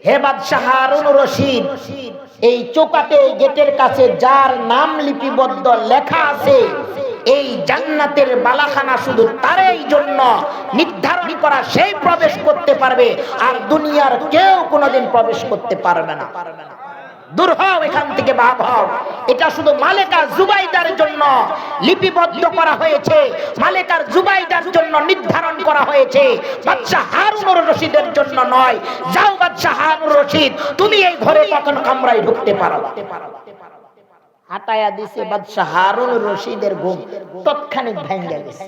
হে বাদশাহ হারুন রশিদ, এই চৌকাঠে গেটের কাছে যার নাম লিপিবদ্ধ লেখা আছে, এই জান্নাতের বালাখানা শুধু তারই জন্য নির্ধারণ করা, সেই প্রবেশ করতে পারবে, আর দুনিয়ার কেউ কোনোদিন প্রবেশ করতে পারবে না। দূর হও এখান থেকে, ভাব হও। এটা শুধু মালেকা জুবাইদার জন্য লিপিবদ্ধ করা হয়েছে, মালেকার জুবাইদার জন্য নির্ধারণ করা হয়েছে, বাদশাহ হারুন রশিদের জন্য নয়। যাও বাদশাহ হারুন রশিদ, তুমি এই ঘরে তখন কামরায় ঢুকতে পারো। হাঁটায়া দিছে বাদশাহ হারুন রশিদের ঘুম তৎক্ষণিক ভেঙে গেছে।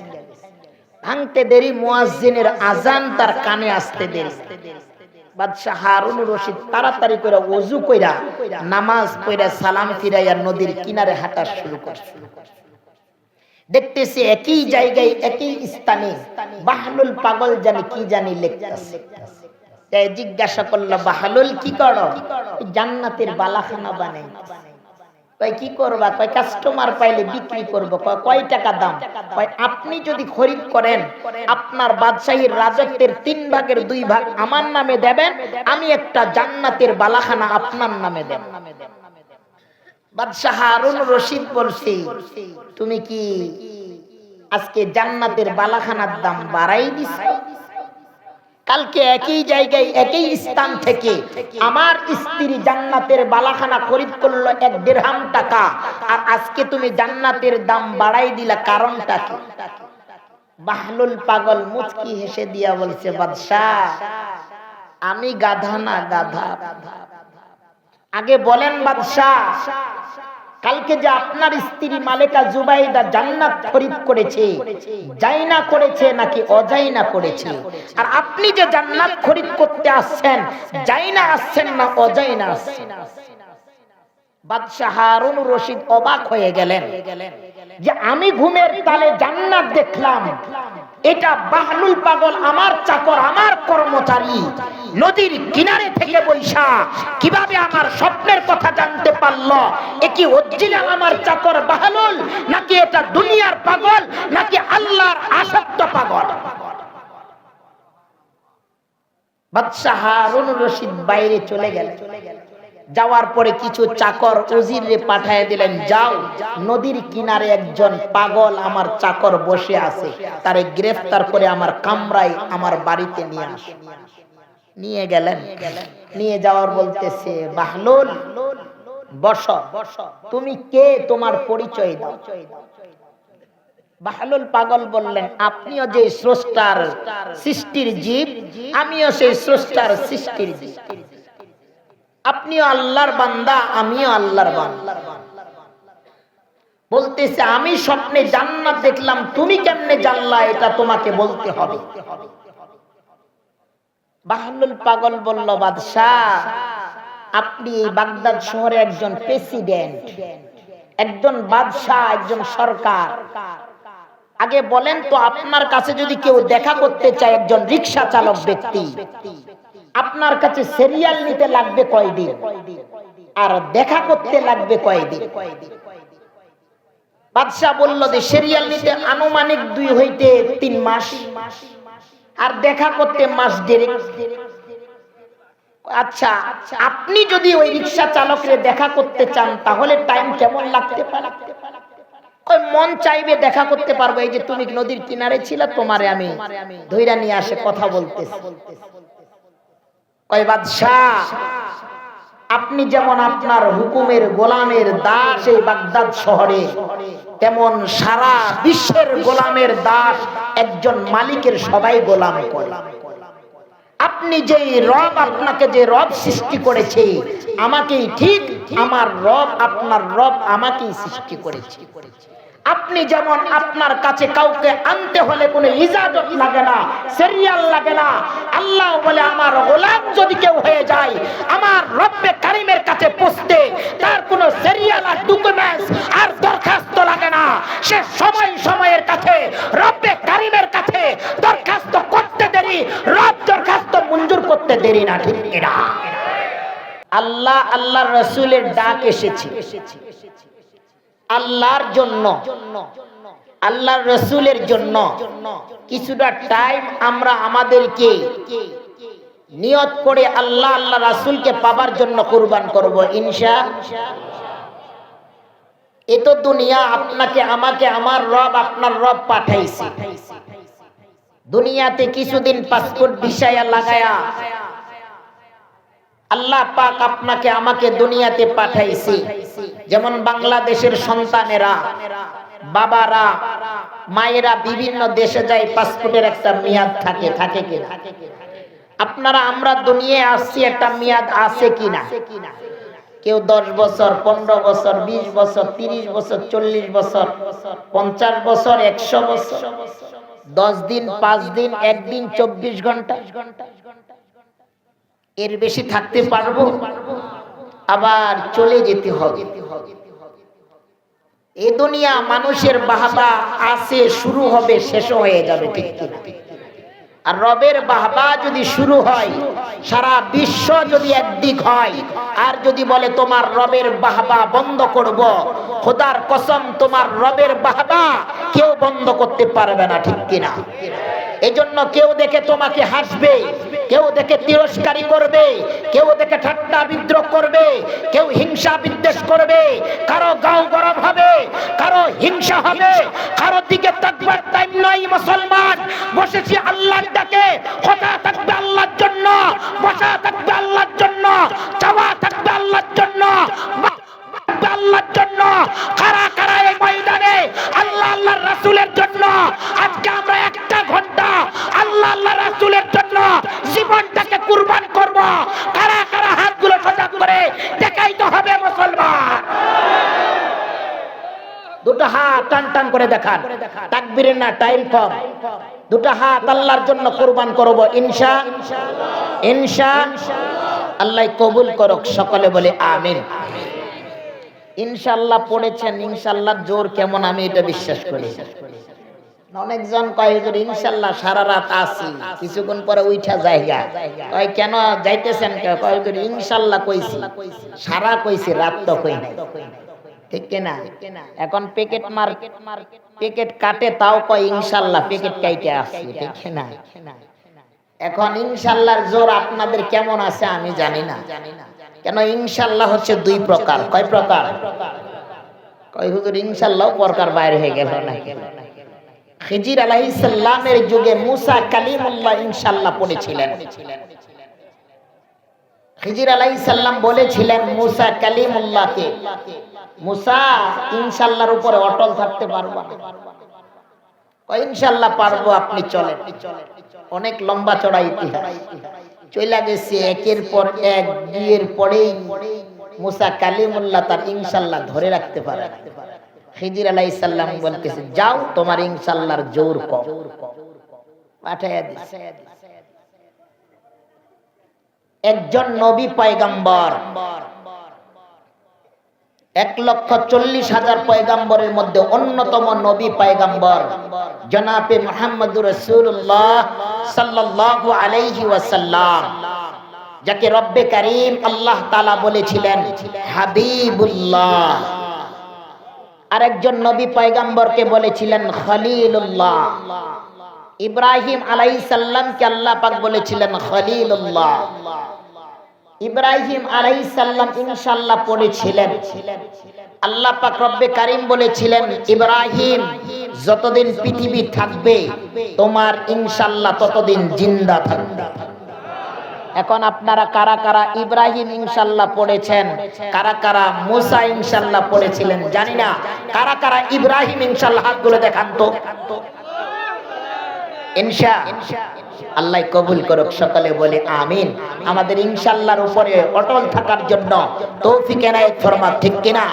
ভাঙতে দেরি, মুয়াজ্জিনের আজান তার কানে আসতে দেরি। বাদশাহ হারুন রশিদ তাড়াতাড়ি করে ওযু কইরা নামাজ পড়া সালাম ফিরাইয়া নদীর কিনারে হাঁটা শুরু করছে। দেখতেছে একই জায়গায় একই স্থানে বাহলুল পাগল জানি কি জানি লিখতেছে। তাই জিজ্ঞাসা করলো, বাহলুল কি করো? জান্নাতের বালাখানা বানাই। কয় কি করবা? কয় কাস্টমার পাইলে বিক্রি করব। কয় টাকা দাম? কয় আপনি যদি খরিদ করেন, আপনার বাদশাহীর রাজত্বের 3 ভাগের 2 ভাগ আমার নামে দেবেন, আমি একটা জান্নাতের বালাখানা আপনার নামে দেব। বাদশাহ হারুন রশিদ বলছে, তুমি কি আজকে জান্নাতের বালাখানার দাম বাড়াই দিছো? কালকে একই জায়গায় একই স্থান থেকে আমার স্ত্রী জান্নাতের বালাখানা খরিদ করলো 1 দিরহাম টাকা, আর আজকে তুমি জান্নাতের দাম বাড়াই দিলা, কারণটা কি? বাহলুল পাগল মুচকি হেসে দিয়া বলছে, বাদশাহ আমি গাধা না, গাধা। আগে বলেন বাদশাহ, কালকে যে আপনার স্ত্রী মালেকা জুবাইদা জান্নাত খরিদ করেছে, জাইনা করেছে নাকি অজাইনা করেছে? আর আপনি যে জান্নাত খরিদ করতে আসছেন, জাইনা আসছেন না অজাইনা আসছেন? বাদশাহ হারুন রশিদ অবাক হয়ে গেলেন যে আমি ঘুমের তালে জান্নাত দেখলাম, এটা বাহলুল পাগল আমার চাকর, আমার কর্মচারী নদীর কিনারে থেকে বৈশা কিভাবে আমার স্বপ্নের কথা জানতে পারলো? এ কি অরিজিনাল আমার চাকর বাহলুল, নাকি এটা দুনিয়ার পাগল, নাকি আল্লাহর আসক্ত পাগল? বাদশাহ হারুন রশিদ বাইরে চলে গেলেন। যাওয়ার পরে কিছু চাকর উজিরে পাঠিয়ে দিলেন, যাও নদীর কিনারে একজন পাগল আমার চাকর বসে আছে, তারে গ্রেফতার করে আমার কামরায় আমার বাড়িতে নিয়ে আসো। নিয়ে গেলেন। নিয়ে যাওয়ার বলতেছে, বাহলুল বসো, তুমি কে, তোমার পরিচয় দাও। বাহলুল পাগল বললেন, আপনিও যে স্রষ্টার সৃষ্টির জীব, আমিও সেই স্রষ্টার সৃষ্টির জীব। আপনিও আল্লাহর বান্দা, আমিও আল্লাহর বান্দা। বলতেছে, আমি স্বপ্নে জান্নাত দেখলাম, তুমি কেমনে জানলা? এটা তোমাকে বলতে হবে। বাহলুল পাগল বলল, বাদশাহ আপনি এই বাগদাদ শহরে একজন প্রেসিডেন্ট, একজন বাদশাহ, একজন সরকার। আগে বলেন তো, আপনার কাছে যদি কেউ দেখা করতে চায়, একজন রিকশা চালক ব্যক্তি, আপনার কাছে সিরিয়াল নিতে লাগবে কয়দিন, আর দেখা করতে লাগবে কয়দিন? বাদশাহ বলল যে সিরিয়াল নিতে আনুমানিক 2 হইতে 3 মাস, আর দেখা করতে মাস 1.5। আচ্ছা, আপনি যদি ওই রিকশা চালকরে দেখা করতে চান, তাহলে টাইম কেমন লাগতে পারে? কই মন চাইবে দেখা করতে পারবো। এই যে তুমি নদীর কিনারে ছিলা, তোমারে আমি ধইরা নিয়ে আসে কথা বলতেছি। কয় বাদশাহ, আপনি যেমন আপনার হুকুমের গোলামের দাস এই বাগদাদ শহরে, তেমন সারা বিশ্বের গোলামের দাস একজন মালিকের সবাই গোলাম করে। আপনি যে রব, আপনাকে যে রব সৃষ্টি করেছে আমাকেই, ঠিক আমার রব আপনার রব আমাকেই সৃষ্টি করেছে। আপনি যেমন আপনার কাছে কাউকে আনতে হলে কোনো ইজাজত লাগে না, সিরিয়াল লাগে না। আল্লাহ বলে, আমার গোলাম যদি কেউ হয়ে যায়, আমার রব্বে কারিমের কাছে পৌঁছতে তার কোনো সিরিয়াল আর ডকুমেন্টস আর দরখাস্ত লাগে না। সে সময়ের কাছে রব্বে কারিমের কাছে দরখাস্ত করতে দেরি, রব দরখাস্ত মঞ্জুর করতে দেরি না, ঠিক না? আল্লাহ আল্লাহর রাসূলের ডাক এসেছে আল্লাহর জন্য, আল্লাহর রাসূলের জন্য। কিছুটা টাইম আমরা আমাদেরকে নিয়ত করে আল্লাহ আল্লাহ রাসূলকে পাবার জন্য কুরবান করব এ তো দুনিয়া আপনাকে আমাকে আমার রব আপনার রব পাঠাইছে দুনিয়াতে কিছুদিন পাসপোর্ট ভিসায়া লাগায়া আল্লাহ পাক আপনাকে আমাকে দুনিয়াতে পাঠাইছে। যেমন বাংলাদেশের সন্তানেরা বাবারা মায়েরা বিভিন্ন দেশে যায়, পাসপোর্টের একটা মেয়াদ থাকে কিনা? আপনারা আমরা দুনিয়ায় আসছি, একটা মেয়াদ আছে কিনা? কেউ 10 বছর, 15 বছর, 20 বছর, 30 বছর, 40 বছর, 50 বছর, 100 বছর, 10 দিন, 5 দিন, 1 দিন, 24 ঘন্টা, এর বেশি থাকতে পারবো? আবার চলে যেতে হবে। এই দুনিয়া মানুষের বাহবা আছে, শুরু হবে, শেষ হয়ে যাবে, ঠিক কিনা? আর রবের বাহবা যদি শুরু হয়, সারা বিশ্ব যদি একদিক হয়, আর যদি বলে তোমার রবের বাহবা বন্ধ করব, খোদার কসম তোমার রবের বাহবা কেউ বন্ধ করতে পারবে না, ঠিক কিনা? এজন্য কেউ দেখে তোমাকে হাসবে, কেউ দেখে তিরস্কারি করবে, কেউ দেখে ঠাট্টা বিদ্রোহ করবে, কেউ হিংসা বিদ্বেষ করবে, কারো গাও গরম হবে, কারো হিংসা হবে, কারো দিকে তাকবার টাইম নয়। মুসলমান বসেছি আল্লাহর ডাকে, কথা থাকবে আল্লাহর জন্য, বসা থাকবে আল্লাহর জন্য, চাওয়া থাকবে আল্লাহর জন্য, আল্লাহর জন্য। কারা কারা এই ময়দানে আল্লাহ আল্লাহর রাসূলের জন্য আজকে আমরা একটা ঘন্টা আল্লাহ আল্লাহ রাসূলের জন্য জীবনটাকে কুরবান করব? কারা কারা হাতগুলো সোজা করে দেখাইতে হবে মুসলমান। দুটো হাত টান টান করে দেখান, তাকবীরের না টাইম কম। দুটো হাত আল্লাহর জন্য কুরবান করব ইনশাআল্লাহ। আল্লাহ কবুল করুক, সকলে বলে আমিন। ইনশাআল্লাহ পড়েছেন, ইনশাআল্লাহ জোর কেমন আমি এটা বিশ্বাস করি। অনেকজন কয় হুজুর ইনশাআল্লাহ সারা রাত আসি, কিছুক্ষণ পরে উঠা জায়গা কয় কেন যাইতেছেন? কয় হুজুর ইনশাআল্লাহ কইছি, সারা কইছি, রাত তো কই নাই, ঠিক কিনা? এখন প্যাকেট কাটে তাও কয় ইনশাআল্লাহ প্যাকেট কাইটে আসছি, ঠিক কিনা? এখন ইনশাআল্লাহর জোর আপনাদের কেমন আছে আমি জানি না। কেন ইনশাআল্লাহ হচ্ছে দুই প্রকার। কয় প্রকার? কয় হুজুর ইনশাআল্লাহ প্রকার বাইরে হয়ে গেল না। খিজির আলাইহিস সালামের যুগে মুসা কালিমুল্লাহ ইনশাআল্লাহ পড়েছিলেন। খিজির আলাইহিস সালাম বলেছিলেন মুসা কালিমুল্লাহকে, মুসা ইনশাআল্লাহর উপরে অটল থাকতে পারবা? কয় ইনশাআল্লাহ পারবো, আপনি চলেন। অনেক লম্বা চড়া ইতিহাস চলে গেছে, একের পর এক, বিয়ের পরেই মুসা কালিমুল্লাহ তার ইনশাআল্লাহ ধরে রাখতে পারে। খিজির আলাইহিস সালাম বলতেছে যাও, তোমার ইনশাআল্লাহর জোর কম, পাঠাইয়া দিছে। একজন নবী পয়গম্বর 1,40,000 পয়গম্বরের মধ্যে অন্যতম নবী পয়গম্বর জনাবে মুহাম্মদুর রাসূলুল্লাহ সাল্লাল্লাহু আলাইহি ওয়াসাল্লাম, যাকে রব্বে কারীম আল্লাহ তাআলা বলেছিলেন হাবিবুল্লাহ। আরেকজন নবী পয়গম্বরকে বলেছিলেন খলিলুল্লাহ। ইব্রাহিম আলাইহিস সালামকে আল্লাহ পাক বলেছিলেন খলিলুল্লাহ। ইব্রাহিম আলাইহিস সালাম ইনশাআল্লাহ পড়েছিলেন। আল্লাহ পাক রব্বে কারীম বলেছিলেন ইব্রাহিম যতদিন পৃথিবী থাকবে তোমার ইনশাআল্লাহ ততদিন জিন্দা থাকবে। এখন আপনারা কারা কারা ইব্রাহিম ইনশাআল্লাহ পড়েছেন, কারা কারা মুসা ইনশাআল্লাহ পড়েছিলেন জানি না। কারা কারা ইব্রাহিম ইনশাআল্লাহ হাতগুলো দেখান তো। আল্লাহ কবুল করুক, সকলে বলে আমিন। আমাদের ইনশাআল্লাহর উপরে অটল থাকার জন্য তৌফিক এনায়েত ফরমান, ঠিক কিনা?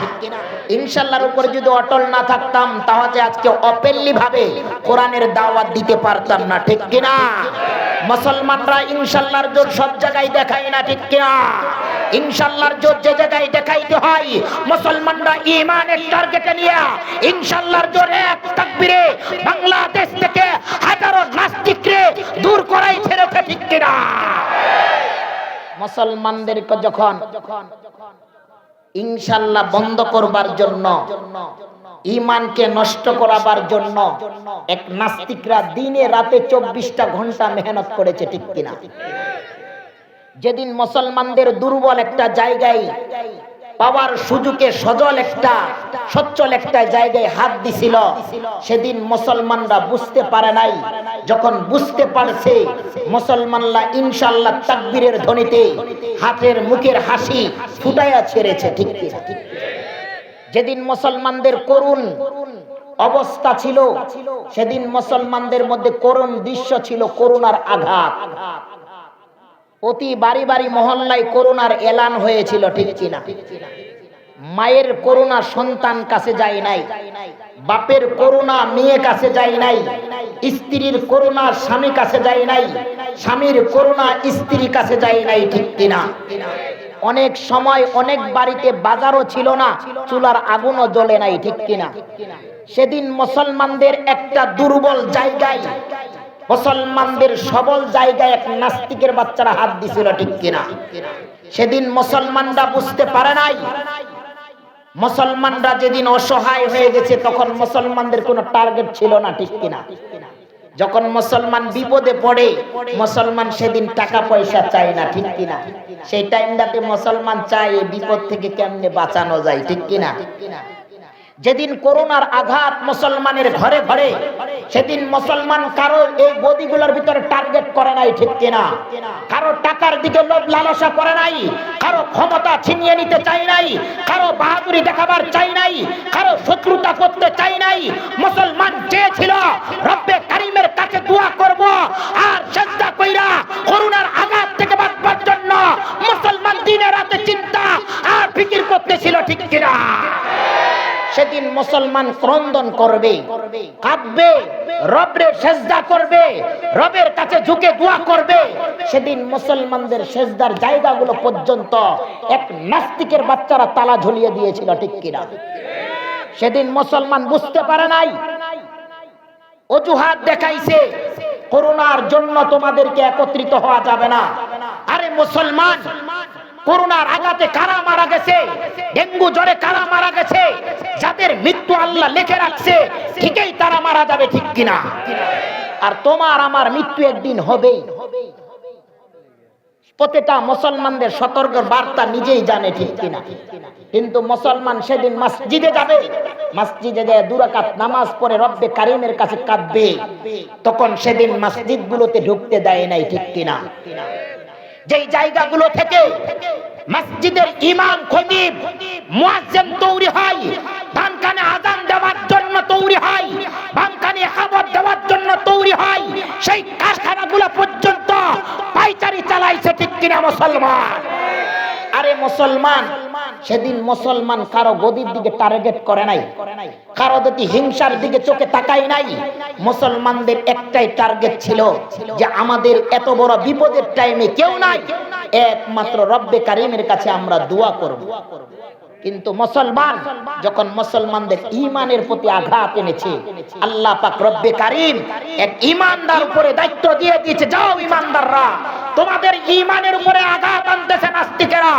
ইনশাআল্লাহর উপরে যদি অটল না থাকতাম তাহলে আজকে অপেল্লি ভাবে কোরআনের দাওয়াত দিতে পারতাম না, ঠিক কিনা? মুসলমানরা ইনশাআল্লাহর জোর সব জায়গায় দেখায় না, ঠিক কিনা? ইনশাআল্লাহর জোর যে জায়গায় দেখাইতে হয় মুসলমানরা ঈমানের টার্গেটে নিয়ে ইনশাআল্লাহর জোর এক তাকবীরে বাংলাদেশ থেকে হাজারো নাস্তিককে দূর করাই ছেড়েছে, ঠিক কিনা? মুসলমানদেরকে যখন ইনশাআল্লাহ বন্ধ করবার জন্য, ঈমানকে নষ্ট করাবার জন্য এক নাস্তিকরা দিনে রাতে 24টা ঘন্টা মেহনত করেছে, ঠিক কিনা? যেদিন মুসলমানদের দুর্বল একটা জায়গায় পাওয়ার সুযোগে সজল একটা সচ্ছল একটা জায়গায় হাত দিছিল, সেদিন মুসলমানরা বুঝতে পারে নাই। যখন বুঝতে পারছে, মুসলমানরা ইনশাআল্লাহ তাকবীরের ধ্বনিতে হাতের মুখের হাসি ফুটাইয়া ছেড়েছে। ঠিক কি? যেদিন মুসলমানদের করুণ অবস্থা ছিল, সেদিন মুসলমানদের মধ্যে করুণ দৃশ্য ছিল, করুণার আঘাত। প্রতি বাড়ি বাড়ি মহল্লায় করোনার এলান হয়েছিল। ঠিক কিনা? মায়ের করোনা সন্তান কাছে যায় নাই, বাপের করোনা মেয়ে কাছে যায় নাই, স্ত্রীর করোনা স্বামী কাছে যায় নাই, স্বামীর করোনা স্ত্রী কাছে যায় নাই। ঠিক কিনা? অনেক সময় অনেক বাড়িতে বাজারও ছিল না, চুলার আগুনও জ্বলে নাই। ঠিক কিনা? সেদিন মুসলমানদের একটা দুর্বল জায়গায়, মুসলমানদের সবল জায়গায় এক নাস্তিকের বাচ্চারা হাত দিছিল। ঠিক কিনা? সেদিন মুসলমানরা বুঝতে পারে নাই। মুসলমানরা যেদিন অসহায় হয়ে গেছে, তখন মুসলমানদের কোনো টার্গেট ছিল না। ঠিক কিনা? যখন মুসলমান বিপদে পড়ে, মুসলমান সেদিন টাকা পয়সা চায় না। ঠিক কিনা? সেই টাইমটাতে মুসলমান চায় এই বিপদ থেকে কেমনে বাঁচানো যায়। ঠিক কিনা? যেদিন করোনার আঘাত মুসলমানের ঘরে ঘরে, সেদিন মুসলমান কারো এই গদিগুলোর ভিতরে টার্গেট করে নাই। ঠিক কিনা? কারো টাকার দিকে লোভ লালসা করে নাই, কারো ক্ষমতা ছিনিয়ে নিতে চাই নাই, কারো বাহাদুরি দেখাবার চাই নাই, কারো শত্রুতা করতে চাই নাই। মুসলমান চেয়েছিল রব্বে কারিমের কাছে দোয়া করব আর সিজদা কইরা করোনার আঘাত থেকে বাঁচবার জন্য মুসলমান দিনে রাতে চিন্তা আর ফিকির করতেছিল। ঠিক কিনা? সেদিন মুসলমান ক্রন্দন করবে, কাঁদবে, রবের সেজদা করবে, রবের কাছে ঝুঁকে দোয়া করবে। সেদিন মুসলমানদের সেজদার জায়গাগুলো পর্যন্ত এক নাস্তিকের বাচ্চারা তালা ঝুলিয়ে দিয়েছিল। ঠিক কিনা? সেদিন মুসলমান বুঝতে পারে নাই, অজুহাত দেখাইছে করোনার জন্য তোমাদেরকে একত্রিত হওয়া যাবে না। আরে মুসলমান, করোনার আঘাতে কারা মারা গেছে, ডেঙ্গু জ্বরে কারা মারা গেছে, যাদের মৃত্যু আল্লাহ লিখে রাখছে ঠিকই তারা মারা যাবে। ঠিক কিনা? আর তোমার আমার মৃত্যু একদিন হবেই। প্রত্যেকটা মুসলমানদের সতর্কের বার্তা নিজেই জানে। ঠিক কিনা? কিন্তু মুসলমান সেদিন মসজিদে যাবে, মসজিদে যায় 2 রাকাত নামাজ পড়ে রব্বে কারিমের কাছে কাঁদবে, তখন সেদিন মসজিদগুলোতে ঢুকতে দেয় নাই। ঠিক কিনা? যেই জায়গাগুলো থেকে মসজিদের ইমাম খতিব মুয়াজ্জিন তৈরি হয়, বানকানে আযান দেওয়ার জন্য তৈরি হয়, বানকানে ইকামত দেওয়ার জন্য তৈরি হয়, সেই কারখানাগুলো পর্যন্ত পাইচারি চালাইছে। ঠিক কিনা মুসলমান? আরে মুসলমান, সেদিন মুসলমান কারো গদির দিকে টার্গেট করে নাই, কারো দিকে হিংসার দিকে চোখে তাকাই নাই। মুসলমানদের একটাই টার্গেট ছিল যে আমাদের এত বড় বিপদের টাইমে কেউ নাই, একমাত্র রব্বে কারিমের কাছে আমরা দোয়া করব। কিন্তু মুসলমান যখন মুসলমানদের ঈমানের প্রতি আঘাত এনেছে, আল্লাহ পাক রব্বে কারিম এক ঈমানদার উপরে দায়িত্ব দিয়ে দিয়েছে, যাও ঈমানদাররা, তোমাদের ঈমানের উপরে আঘাত আনতেছে নাস্তিকেরা,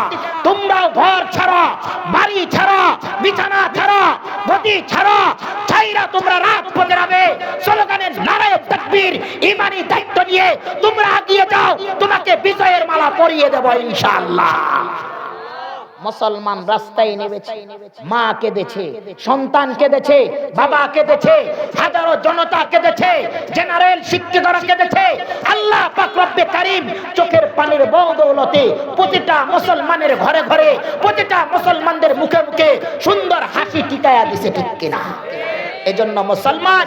তোমরাও ঘর ছাড়ো, বাড়ি ছাড়ো, বিছানা ছাড়ো, গদি ছাড়ো, ছাইরা তোমরা রাত পড়াবে স্লোগানের নারায়ে তাকবীর ঈমানি দায়িত্ব নিয়ে তোমরা এগিয়ে যাও, তোমাকে বিজয়ের মালা পরিয়ে দেব ইনশাআল্লাহ। মুসলমান রাস্তায় নেমেছে, মা কেঁদেছে, সন্তান কেঁদেছে, বাবা কেঁদেছে, হাজারো জনতা কেঁদেছে, জেনারেল শিক্ষকরা কেঁদেছে। আল্লাহ পাক রব্বে কারিম চোখের পানির বদৌলতে প্রতিটা মুসলমানের ঘরে ঘরে, প্রতিটা মুসলমানদের মুখে মুখে সুন্দর হাসি টিকায়া দিছে। ঠিক কিনা? এজন্য মুসলমান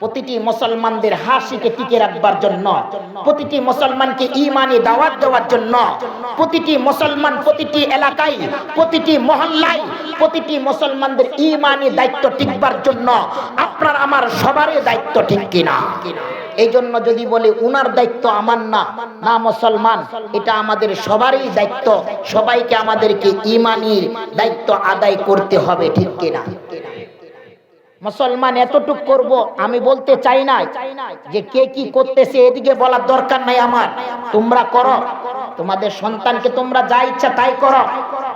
প্রতিটি মুসলমানদের হাসিকে টিকে রাখবার জন্য, প্রতিটি মুসলমানকে ঈমানি দাওয়াত দেওয়ার জন্য, প্রতিটি মুসলমান প্রতিটি এলাকায়, প্রতিটি মহল্লায় প্রতিটি মুসলমানদের ঈমানি দায়িত্ব টিকবার জন্য আপনার আমার সবারই দায়িত্ব। ঠিক কিনা? এই জন্য যদি বলে উনার দায়িত্ব আমার না, না মুসলমান, এটা আমাদের সবারই দায়িত্ব। সবাইকে আমাদেরকে ঈমানি দায়িত্ব আদায় করতে হবে। ঠিক কিনা? মুসলমান এতটুকু করব, আমি বলতে চাই না যে কে কি করতেছে এদিকে বলার দরকার নাই আমার। তোমরা করো, তোমাদের সন্তানকে তোমরা যা ইচ্ছা তাই করো,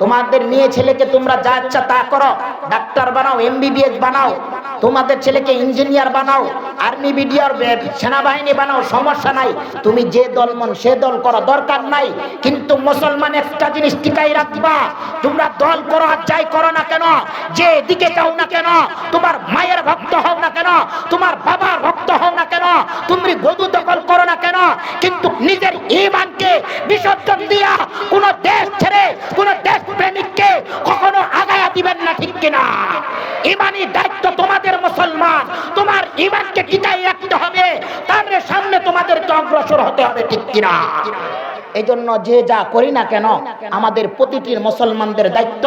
তোমাদের মেয়ে ছেলেকে তোমরা যা ইচ্ছা তা করো, ডাক্তার বানাও, এমবিবিএস বানাও, তোমাদের ছেলেকে ইঞ্জিনিয়ার বানাও, আর্মি বিডিআর সেনাবাহিনী বানাও, সমস্যা নাই। তুমি যে দল মন সে দল করো, দরকার নাই। কিন্তু মুসলমান একটা জিনিস টিকাই রাখবা, তোমরা দল করো আর যাই করো না কেন, যে দিকে যাও না কেন, তোমার মায়ের ভক্ত হও না কেন, তোমার বাবার ভক্ত হও না কেন, তুমি গদু দখল করো না কেন, কিন্তু নিজের ঈমানকে বিসর্জন দিয়া কোন দেশ ছেড়ে কোন দেশ প্রেমিককে কখনো আগায়া দিবেন না, ঠিক কিনা? ঈমানি দায়িত্ব তোমাদের মুসলমান, তোমার ঈমানকে টিকাই রাখতে হবে, তার সামনে তোমাদেরকে অগ্রসর হতে হবে, ঠিক কিনা? এই জন্য যে যা করি না কেন, আমাদের প্রতিটি মুসলমানদের দায়িত্ব,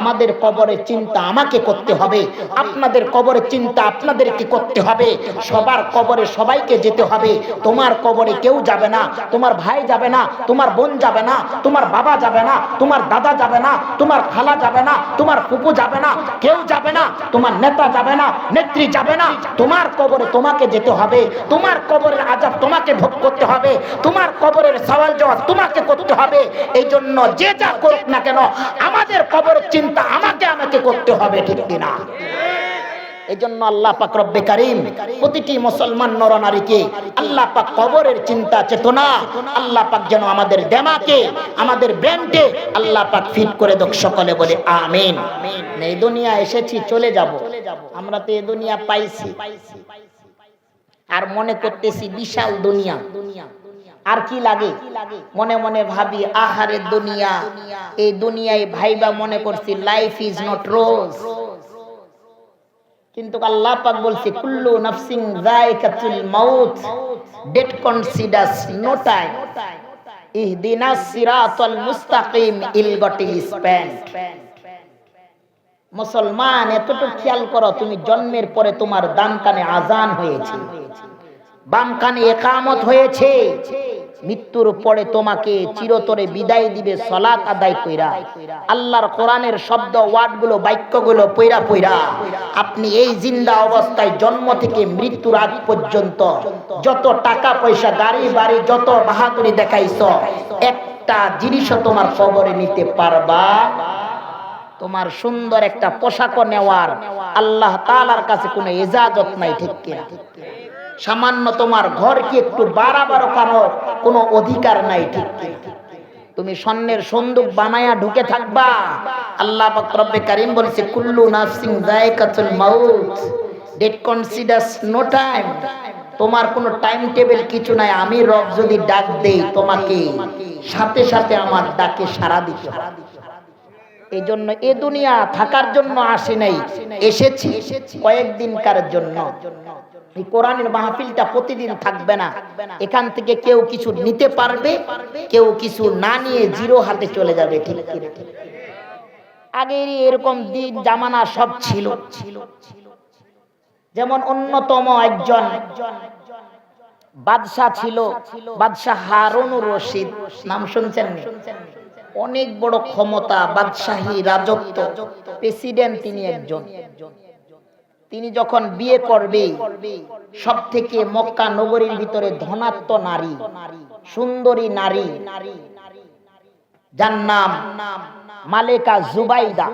আমাদের কবরের চিন্তা আমাকে করতে হবে, আপনাদের কবরের চিন্তা আপনাদেরকে করতে হবে। সবার কবরে সবাইকে যেতে হবে। তোমার কবরে কেউ যাবে না, তোমার ভাই যাবে না, তোমার বোন যাবে না, তোমার বাবা যাবে না, তোমার দাদা যাবে না, তোমার খালা যাবে না, তোমার ফুপু যাবে না, কেউ যাবে না, তোমার নেতা যাবে না, নেত্রী যাবে না। তোমার কবরে তোমাকে যেতে হবে, তোমার কবরের আযাব তোমাকে ভোগ করতে হবে, তোমার কবরের সওয়াল জবাব তোমাকে করতে হবে। এই জন্য যে যা করুক না কেন, আমাদের কবরের চিন্তা আমাকে করতে হবে, ঠিক কিনা? এই জন্য আল্লাহ পাক রব্বে কারীম প্রতিটি মুসলমান নরনারীকে আল্লাহ পাক কবরের চিন্তা চেতনা আল্লাহ পাক যেন আমাদের দেমাকে, আমাদের ব্রেনকে আল্লাহ পাক ফিট করে দেখ। সকলে বলে আমিন। এই দুনিয়া এসেছি, চলে যাব, আমরা তো এই দুনিয়া পাইছি আর মনে করতেছি বিশাল দুনিয়া। আর কি লাগে? মনে মনে ভাবি আহারে দুনিয়া, এই দুনিয়ায় ভাইবা মনে করছি লাইফ ইজ নট রোজ। কিন্তু আল্লাহ পাক বলছে কুল্লু নাফসিন যায়কাতুল মাউত, ডেট কনসিডারস নো টাইম, ইহদিনাস সিরাতাল মুস্তাকিম ইলগটিল স্প্যান্ড। মুসলমান এতটুকু খেয়াল করো, তুমি জন্মের পরে তোমার ডান কানে আজান হয়েছে, বাম কানে ইকামত হয়েছে, মৃত্যুর পরে তোমাকে চিরতরে বিদায় দিবে সালাত আদায় কইরা, আল্লাহর কোরআনের শব্দ ওয়ার্ডগুলো বাক্যগুলো পয়রা পয়রা। আপনি এই জিন্দা অবস্থায় জন্ম থেকে মৃত্যুর আগ পর্যন্ত যত টাকা পয়সা গাড়ি বাড়ি যত বাহাদুরি দেখাইছো, একটা জিনিসও তোমার কবরে নিতে পারবা? তোমার সুন্দর একটা পোশাক নেওয়ার আল্লাহ তাআলার কাছে কোনো ইজাজত নাই, ঠিক কিনা? সামান্য তোমার ঘরকে একটু বাড়াবারও কারো কোনো অধিকার নাই, ঠিক কিনা? তুমি স্বর্ণের সন্দুক বানায়া ঢুকে থাকবা। আল্লাহ পাক রব্বে কারীম বলেছে কুল্লু নাফসিন যায়কাতুল মাউত, ডেট কনসিডারস নো টাইম। তোমার কোনো টাইম টেবিল কিছু নাই। আমি রব যদি ডাক দেই তোমাকে, সাথে সাথে আমার ডাকে সাড়া দিতে হবে। এই জন্য এ দুনিয়া থাকার জন্য আসি নাই, এসেছি কয়েকদিনকার জন্য। এই কোরআনের মাহফিলটা প্রতিদিন থাকবে না, এখান থেকে কেউ কিছু নিতে পারবে, কেউ কিছু না নিয়ে জিরো হাতে চলে যাবে, ঠিক কিনা? আগের এরকম দিন জামানা সব ছিল। যেমন অন্যতম একজন বাদশাহ ছিল, বাদশাহ হারুনুর রশিদ, নাম শুনছেন? অনেক বড় ক্ষমতা, বাদশাহী রাজত্ব, প্রেসিডেন্ট তিনি একজন। তিনি যখন বিয়ে করবে, সব থেকে মক্কা নগরীর ভিতরে ধনাত্ম নারী, সুন্দরী নারী, যার নাম মালিকা জুবাইদা,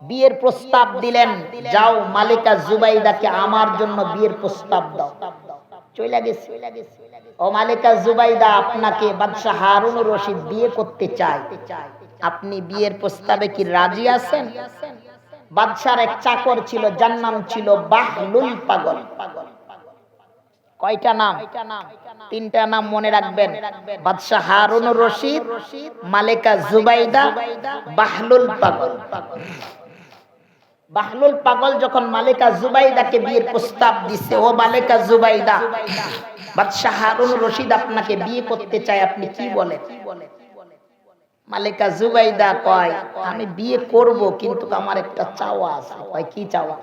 বিয়ের প্রস্তাব দিলেন, যাও মালিকা জুবাইদাকে আমার জন্য বিয়ের প্রস্তাব দাও। চলে গেছে, ও মালিকা জুবাইদা, আপনাকে বাদশাহ হারুনুর রশিদ বিয়ে করতে চায়, আপনি বিয়ের প্রস্তাবে কি রাজি আছেন? বাদশার এক চাকর ছিল, যার নাম ছিল বাহলুল পাগল। কয়টা নাম? তিনটা নাম মনে রাখবেন, বাদশাহ হারুনুর রশিদ, মালিকা জুবাইদা, বাহলুল পাগল। বাহলুল পাগল যখন মালিকা জুবাইদাকে বিয়ের প্রস্তাব দিছে, ও মালিকা জুবাইদা, বাদশাহ হারুনুর রশিদ আপনাকে বিয়ে করতে চায়, আপনি কি বলেন? মালিকা জুবাইদা কয়, আমি বিয়ে করব, কিন্তু আমার একটা চাওয়া আছে। কয়, কি চাওয়া?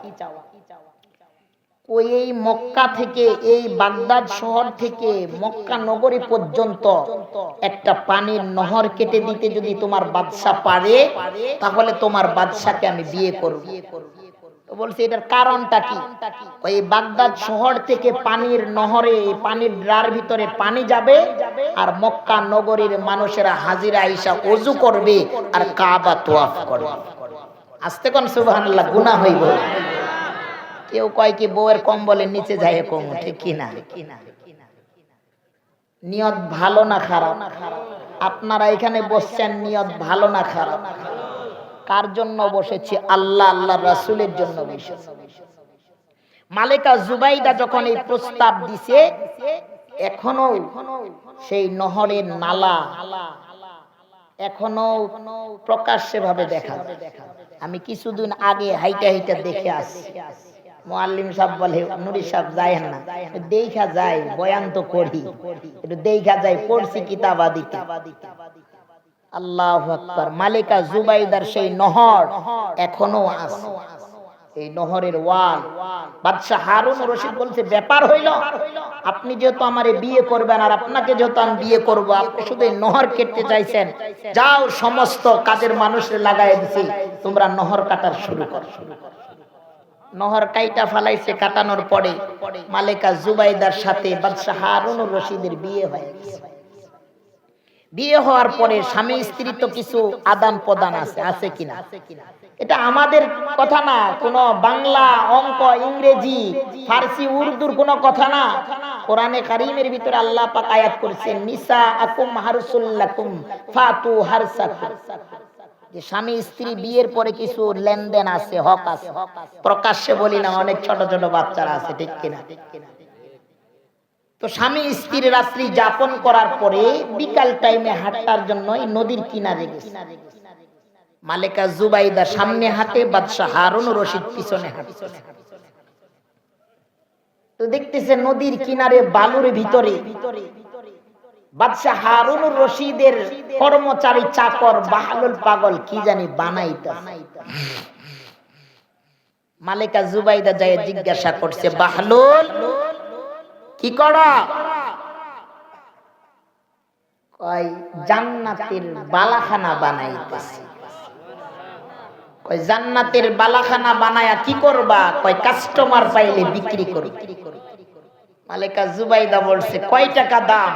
ওই এই মক্কা থেকে, এই বাগদাদ শহর থেকে মক্কা নগরী পর্যন্ত একটা পানির নহর কেটে দিতে যদি তোমার বাদশা পারে, তাহলে তোমার বাদশাকে আমি বিয়ে করব। তো বলছে এটার কারণটা কি? ওই বাগদাদ শহর থেকে পানির নহরে, পানির ড্রার ভিতরে পানি যাবে, আর মক্কা নগরীর মানুষেরা হাজিরা আইসা ওযু করবে আর কাবা তোয়াফ করবে। আস্তে কোন সুবহানাল্লাহ, গুনাহ হইব। কেউ কয় কি বউয়ের কম্বলের নিচে যায় কম, ঠিক কিনা? নিয়ত ভালো না খারাপ? আপনারা এখানে বসছেন, নিয়ত ভালো না খারাপ? কার জন্য বসেছি? আল্লাহ আল্লাহ রাসূলের জন্য বসেছি। মালিকা জুবাইদা যখন এই প্রস্তাব দিছে, এখনো সেই নহরের নালা এখনো প্রকাশ্যে ভাবে দেখা যায়। আমি কিছুদিন আগে হাইটা হাইটা দেখে আসছি। মুআল্লিম সাহেব বলে, নুরি সাহেব যায়েন না, দেখা যায়, বয়ান তো করি, একটু দেখা যায়, পড়ছি কিতাব আদিতে। আল্লাহু আকবার। মালিকা জুবাইদার সেই নহর এখনো আছে, এই নহরের ওয়াল। বাদশা হারুন রশিদ বলছে, ব্যাপার হইল, আপনি যেহেতু আমারে বিয়ে করবেন আর আপনাকে যেহেতু আমি বিয়ে করব, আপনি শুধু এই নহর কেটে চাইছেন, যাও সমস্ত কাজের মানুষের লাগাই দিছি, তোমরা নহর কাটার শুরু করো। নহর কাইটা ফালাইছে। কাটানোর পরে মালিকা জুবাইদার সাথে বাদশা হারুন রশিদের বিয়ে হয়। বিয়ে হওয়ার পরে স্বামী স্ত্রী তো কিছু আদান প্রদান আছে, আছে কিনা? এটা আমাদের কথা না, কোন বাংলা, অঙ্ক, ইংরেজি, ফার্সি, উর্দুর কোন কথা না। কোরআনে কারীমের ভিতরে আল্লাহ পাক আয়াত করেছেন, নিসা আকুম হারসুল লাকুম ফাতু হারসাকুম। যে স্বামী স্ত্রী বিয়ের পরে কিছু লেনদেন আছে, হক আছে, প্রকাশ্যে বলি না, অনেক ছোট ছোট বাচ্চারা আছে, ঠিক কিনা? তো স্বামী স্ত্রী রাত্রি যাপন করার পরে বিকাল টাইমে হাঁটার জন্য নদীর কিনারে গেছে। মালিকা জুবাইদা সামনে হাঁটে, বাদশা হারুন রশিদ পিছনে হাঁটছে। তো দেখতেছে নদীর কিনারে বালুর ভিতরে বাদশা হারুন রশিদের কর্মচারী চাকর বাহলুল পাগল কি জানি বানাইতেছে। মালিকা জুবাইদা যায় জিজ্ঞাসা করছে, বাহলুল কি করা? কয় জান্নাতের বালাখানা বানাইতেছে। কয় জান্নাতের বালাখানা বানায়া কি করবা? কয় কাস্টমার পাইলে বিক্রি করব। মালিকা জুবাইদা বলছে, কয় টাকা দাম?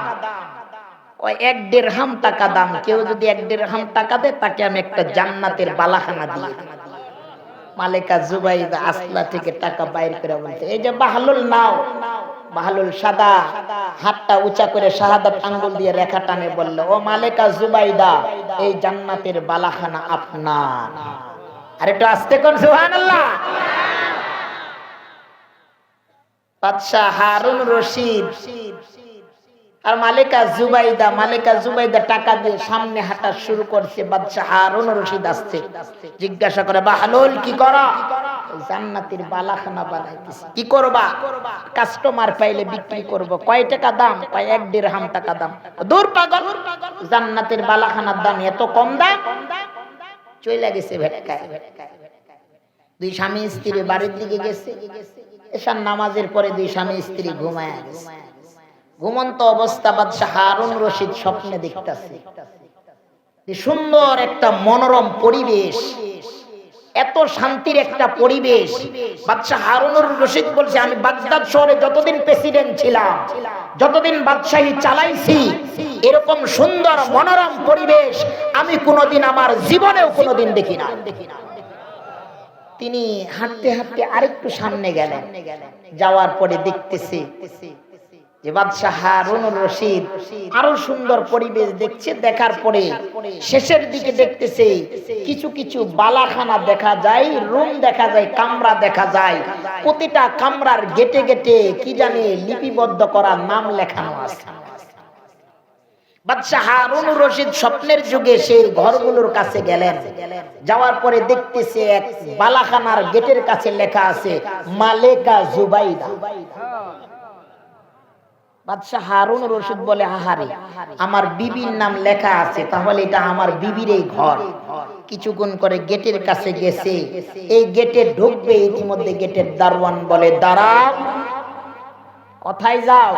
কয় 1 দিরহাম টাকা দাম। কেউ যদি 1 দিরহাম টাকা দেয় তাকে আমি একটা জান্নাতের বালাখানা দিই। মালিকা জুবাইদা আসলা থেকে টাকা বাইর করে বলছে, এই যে বাহলুল নাও। বাহলুল সাদা হাতটা উঁচা করে শাহাদাত আঙ্গুল দিয়ে রেখা টানে বলল, ও মালিকা জুবাইদা, এই জান্নাতের বালাখানা আপনার। আর একটু আস্তে কোন সুবহানাল্লাহ। বাদশা হারুন রশিদ আর মালিকা জুবাইদা টাকা দিয়ে সামনে হাঁটা শুরু করছে। বাদশা হারুন রশিদ আসছে, জিজ্ঞাসা করে, বাহলুল কি করা? জান্নাতের বালাখানা বানাইতেছি। কি করবা? কাস্টমার পাইলে বিক্রি করব। কয় টাকা দাম? কয় 1 দিরহাম টাকা দাম। দূর পাগল, জান্নাতের বালাখানার দাম এত কম দাম? চলে গেছে ভেটকায়। দুই স্বামী স্ত্রী বাড়ির দিকে গেছে। এশার নামাজের পরে দুই স্বামী স্ত্রী ঘুমায় গেছে। ঘুমন্ত অবস্থা বাদশা হারুন রশিদ স্বপ্নে দেখতেছে সুন্দর একটা মনোরম পরিবেশ, এত শান্তির একটা পরিবেশ। বাদশা হারুন রশিদ বলছে, আমি বাগদাদ শহরে যতদিন প্রেসিডেন্ট ছিলাম, যতদিন বাদশাহী চালাইছি, এরকম সুন্দর মনোরম পরিবেশ আমি কোনোদিন আমার জীবনেও কোনোদিন দেখি না। তিনি হাঁটতে হাঁটতে আরেকটু সামনে গেলেন। যাওয়ার পরে দেখতেছে যে বাদশা হারুন রশিদ আরো সুন্দর পরিবেশ দেখছে। দেখার পরে শেষের দিকে দেখতেছে কিছু কিছু বালাখানা দেখা যায়, রুম দেখা যায়, কামরা দেখা যায়। প্রতিটা কামরার গেটে গেটে কি জানি লিপিবদ্ধ করা নাম লেখানো আছে। বাদশা হারুন রশিদ স্বপ্নের যুগে সেই ঘরগুলোর কাছে গেলেন। যাওয়ার পরে দেখতেছে এক বালাখানার গেটের কাছে লেখা আছে মালিকা জুবাইদা। বাদশা হারুন রশিদ বলে, আহারে, আমার বিবির নাম লেখা আছে, তাহলে এটা আমার বিবির এই ঘর। কিছুক্ষণ করে গেটের কাছে গেছে, এই গেটে ঢুকবে, ইতিমধ্যে গেটের দারোয়ান বলে, দাঁড়াও। কোথায় যাও?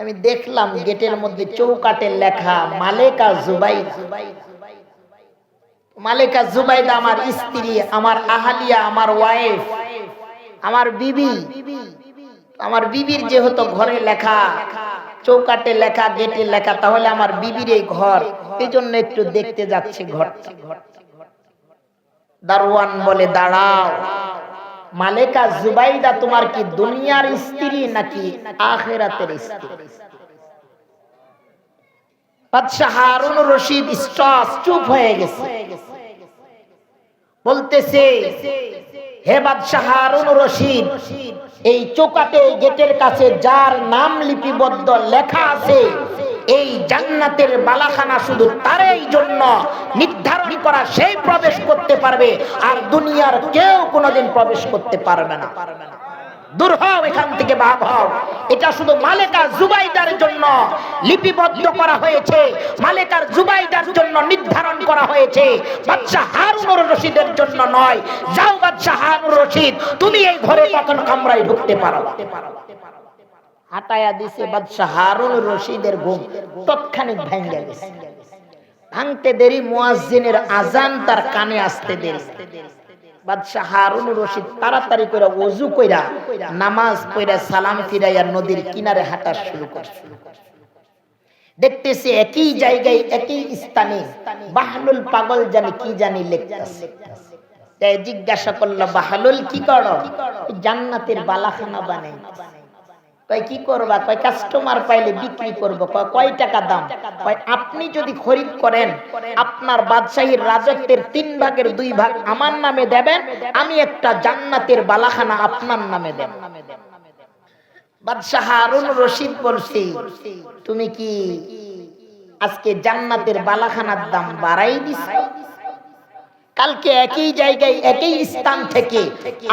আমি দেখলাম গেটের মধ্যে চৌকাটে লেখা মালিকা জুবাইদা। মালিকা জুবাইদা আমার স্ত্রী, আমার আহালিয়া, আমার ওয়াইফ, আমার বিবি। আমার বিবির যেহেতু ঘরে লেখা, চৌকাটে লেখা, গেটে লেখা, তাহলে আমার বিবির এই ঘর, এই জন্য একটু দেখতে যাচ্ছে ঘরটা। দারোয়ান বলে, দাঁড়াও। মালেকা জুবাইদা তোমার কি দুনিয়ার স্ত্রী নাকি আখিরাতের স্ত্রী? বাদশাহ হারুন রশিদ চুপ হয়ে গেছে। বলতেছে, হে বাদশাহ হারুন রশিদ, এই চৌকাটে গেটের কাছে যার নাম লিপিবদ্ধ লেখা আছে, এই জান্নাতের বালাখানা শুধু তারই জন্য নির্ধারণ করা, সেই প্রবেশ করতে পারবে, আর দুনিয়ার কেউ কোনোদিন প্রবেশ করতে পারবে না। দূর হও এখান থেকে, ভাব হও। এটা শুধু মালেকা জুবাইদার জন্য লিপিবদ্ধ করা হয়েছে, মালেকার জুবাইদার জন্য নির্ধারণ করা হয়েছে, বাদশাহ হারুন রশিদের জন্য নয়। যাও বাদশাহ হারুন রশিদ, তুমি এই ঘরে কখনো কামরায় ঢুকতে পারো। হাঁটায়া দিছে, বাদশাহ হারুন রশিদের ঘুম তৎক্ষণিক ভেঙে গেছে। ভাঙতে দেরি, মুয়াজ্জিনের আজান তার কানে আসতে দেরি। বাদশাহ হারুন রশিদ তাড়াতাড়ি করে ওযু কইরা নামাজ পড়া সালাম ফিরাইয়া নদীর কিনারে হাঁটা শুরু করছে। দেখতেছে একই জায়গায় একই স্থানে বাহলুল পাগল জানি কি জানি লিখতেছে। তাই জিজ্ঞাসা করলো, বাহলুল কি করো? জান্নাতের বালাখানা বানাই। কয় কি করবা? কয় কাস্টমার পাইলে বিক্রি করব। কয় টাকা দাম? কয় আপনি যদি খরিদ করেন, আপনার বাদশাহীর রাজত্বের 3 ভাগের 2 ভাগ আমার নামে দেবেন, আমি একটা জান্নাতের বালাখানা আপনার নামে দেব। বাদশাহ হারুন রশিদ বলছি, তুমি কি আজকে জান্নাতের বালাখানার দাম বাড়াই দিছো? কালকে একই জায়গায় একই স্থান থেকে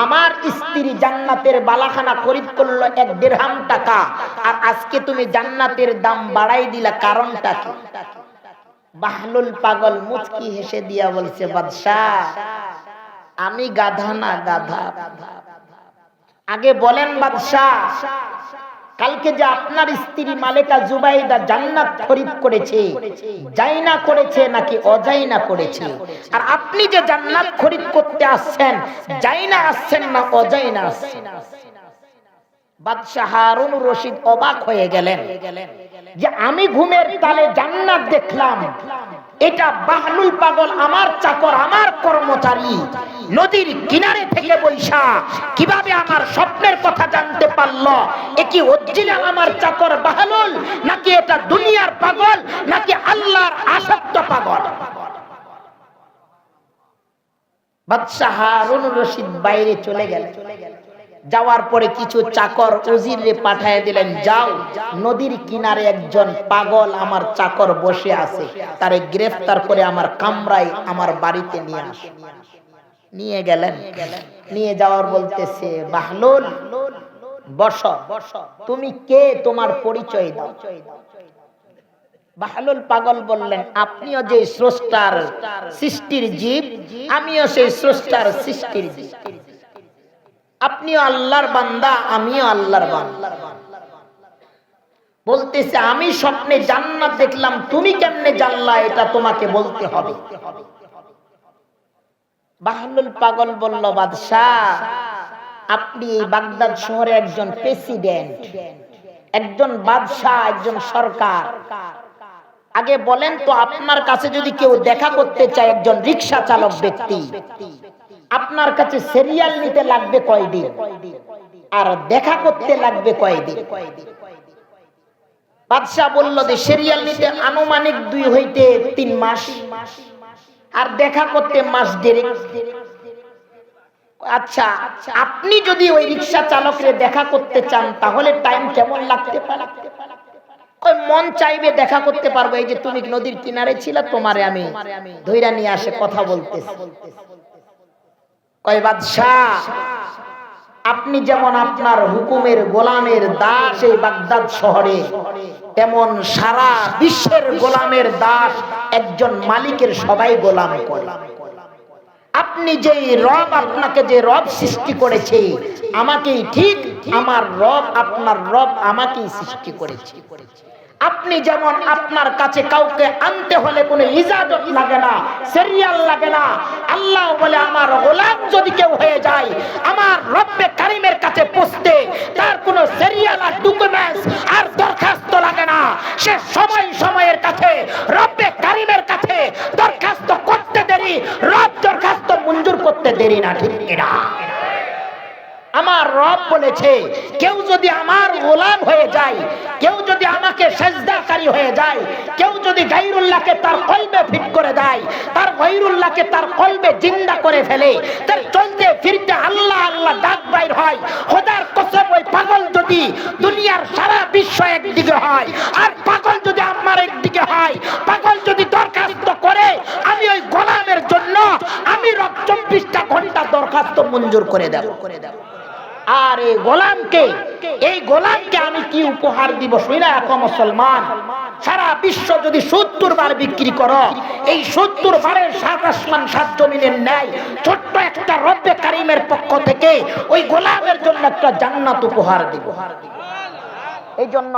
আমার স্ত্রী জান্নাতের বালাখানা খরিদ করলো 1 দিরহাম টাকা, আর আজকে তুমি জান্নাতের দাম বাড়াই দিলা, কারণটা কি? বাহলুল পাগল মুচকি হেসে দিয়া বলছে, বাদশাহ আমি গাধা না, গাধা। আগে বলেন বাদশাহ, কালকে যে আপনার স্ত্রী মালেকা জুবাইদা জান্নাত খরিদ করেছে, জাইনা করেছে নাকি অজাইনা করেছে? আর আপনি যে জান্নাত খরিদ করতে আসছেন, জাইনা আসছেন না অজাইনা আসছেন? বাদশাহ হারুন রশিদ অবাক হয়ে গেলেন যে আমি ঘুমের তালে জান্নাত দেখলাম, এটা বাহলুল পাগল আমার চাকর, আমার কর্মচারী নদীর কিনারে থেকে বৈশা কিভাবে আমার স্বপ্নের কথা জানতে পারলো? এ কি অরিজিনাল আমার চাকর বাহলুল, নাকি এটা দুনিয়ার পাগল, নাকি আল্লাহর আসক্ত পাগল? বাদশাহ হারুন রশিদ বাইরে চলে গেলেন। যাওয়ার পরে কিছু চাকর উজিরে পাঠিয়ে দিলেন, যাও নদীর কিনারে একজন পাগল আমার চাকর বসে আছে, তারে গ্রেফতার করে আমার কামরায় আমার বাড়িতে নিয়ে আসো। নিয়ে গেলেন। নিয়ে যাওয়ার বলতেছে, বাহলুল বসো, তুমি কে, তোমার পরিচয় দাও। বাহলুল পাগল বললেন, আপনিও যে স্রষ্টার সৃষ্টির জীব, আমিও সেই স্রষ্টার সৃষ্টির জীব। আপনিও আল্লাহর বান্দা, আমিও আল্লাহর বান্দা। বলতেছে, আমি স্বপ্নে জান্নাত দেখলাম, তুমি কেমনে জানলা? এটা তোমাকে বলতে হবে। বাহলুল পাগল বলল, বাদশাহ আপনি এই বাগদাদ শহরে একজন প্রেসিডেন্ট, একজন বাদশাহ, একজন সরকার। আগে বলেন তো, আপনার কাছে যদি কেউ দেখা করতে চায়, একজন রিকশা চালক ব্যক্তি, আপনার কাছে সিরিয়াল নিতে লাগবে কয়দিন, আর দেখা করতে লাগবে কয়দিন? বাদশাহ বলল যে সিরিয়াল নিতে আনুমানিক 2 হইতে 3 মাস, আর দেখা করতে মাস দেড়েক। আচ্ছা, আপনি যদি ওই রিকশা চালকরে দেখা করতে চান, তাহলে টাইম কেমন লাগতে পারে? কই মন চাইবে দেখা করতে পারবো। এই যে তুমি নদীর কিনারে ছিল, তোমারে আমি ধইরা নিয়ে আসে কথা বলতেছি। কয় বাদশাহ, আপনি যেমন আপনার হুকুমের গোলামের দাস এই বাগদাদ শহরে, তেমন সারা বিশ্বের গোলামের দাস একজন মালিকের সবাই গোলাম করে। আপনি যে রব, আপনাকে যে রব সৃষ্টি করেছে আমাকেই, ঠিক আমার রব আপনার রব আমাকেই সৃষ্টি করেছে। আপনি যেমন আপনার কাছে কাউকে আনতে হলে কোনো ইজাজত লাগে না, সিরিয়াল লাগে না। আল্লাহ বলে, আমার গোলাম যদি কেউ হয়ে যায়, আমার রব্বে কারিমের কাছে পৌঁছতে তার কোনো সিরিয়াল আর ডকুমেন্টস আর দরখাস্ত লাগে না। সে সময়ের কাছে রব্বে কারিমের কাছে দরখাস্ত করতে দেরি, রব দরখাস্ত মঞ্জুর করতে দেরি না, ঠিক কিনা? আমার রব বলেছে কেউ যদি আমার গোলাম হয়ে যায়, কেউ যদি আমাকে সেজদাকারী হয়ে যায়, কেউ যদি গায়রুল্লাহকে তার কলবে ফিট করে দেয়, তার গায়রুল্লাহকে তার কলবে জিন্দা করে ফেলে, তার চলতে ফিরতে আল্লাহ আল্লাহ ডাক বাইর হয়, খোদার কসম ওই পাগল যদি দুনিয়ার সারা বিশ্ব একদিকে হয় আর পাগল যদি আমার একদিকে হয়, পাগল যদি দরখাস্ত করে, আমি ওই গোলামের জন্য আমি রব 24টা ঘন্টা দরখাস্ত মঞ্জুর করে দেব। আর এই গোলামকে আমি কি উপহার দিব শুনে রাখো মুসলমান। সারা বিশ্ব যদি 70 বার বিক্রি করো, এই 70 বারের 7 আসমান 7 জমিনের ন্যায় ছোট্ট একটা রব্বে কারিমের পক্ষ থেকে ওই গোলামের জন্য একটা জান্নাত উপহার দিব। এই জন্য